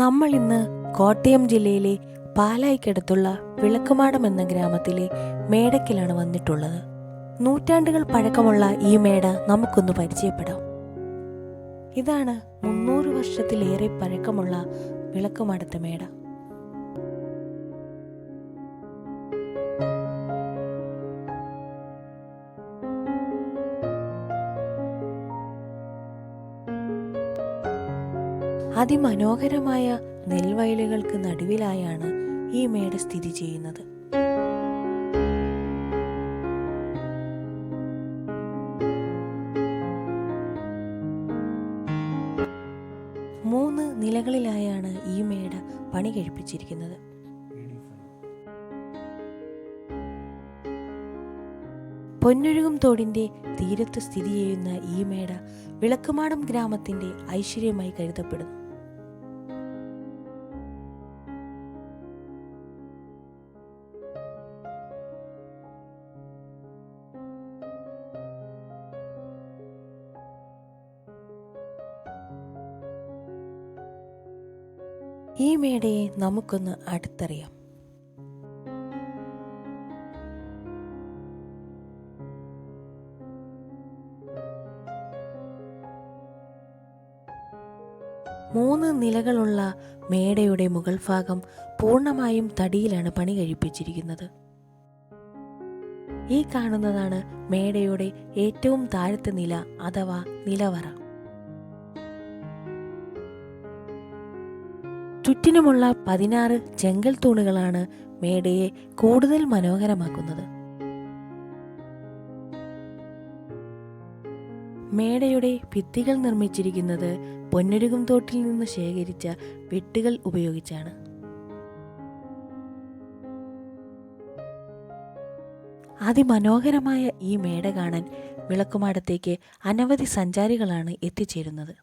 നമ്മൾ ഇന്ന് കോട്ടയം ജില്ലയിലെ പാലായ്ക്കടുത്തുള്ള വിളക്കുമാടം എന്ന ഗ്രാമത്തിലെ മേടയ്ക്കിലാണ് വന്നിട്ടുള്ളത്. നൂറ്റാണ്ടുകൾ പഴക്കമുള്ള ഈ മേട നമുക്കൊന്ന് പരിചയപ്പെടാം. ഇതാണ് 300 വർഷത്തിലേറെ പഴക്കമുള്ള വിളക്കുമാടത്തെ മേട. അതിമനോഹരമായ നെൽവയലുകൾക്ക് നടുവിലായാണ് ഈ മേട സ്ഥിതി ചെയ്യുന്നത്. മൂന്ന് നിലകളിലായാണ് ഈ മേട പണി കഴിപ്പിച്ചിരിക്കുന്നത്. പൊന്നൊഴുകും തോടിന്റെ തീരത്ത് സ്ഥിതി ചെയ്യുന്ന ഈ മേട വിളക്കുമാടം ഗ്രാമത്തിന്റെ ഐശ്വര്യമായി കരുതപ്പെടുന്നു. ഈ മേടയെ നമുക്കൊന്ന് അടുത്തറിയാം. മൂന്ന് നിലകളുള്ള മേടയുടെ മുകൾ ഭാഗം പൂർണ്ണമായും തടിയിലാണ് പണി കഴിപ്പിച്ചിരിക്കുന്നത്. ഈ കാണുന്നതാണ് മേടയുടെ ഏറ്റവും താഴത്തെ നില അഥവാ നിലവറ. ചുറ്റിനുമുള്ള 16 ചെങ്കൽ തൂണുകളാണ് മേടയെ കൂടുതൽ മനോഹരമാക്കുന്നത്. മേടയുടെ ഭിത്തികൾ നിർമ്മിച്ചിരിക്കുന്നത് പൊന്നൊഴുകും തോട്ടിൽ നിന്ന് ശേഖരിച്ച വെട്ടുകൾ ഉപയോഗിച്ചാണ്. അതിമനോഹരമായ ഈ മേട കാണാൻ വിളക്കുമാടത്തേക്ക് അനവധി സഞ്ചാരികളാണ് എത്തിച്ചേരുന്നത്.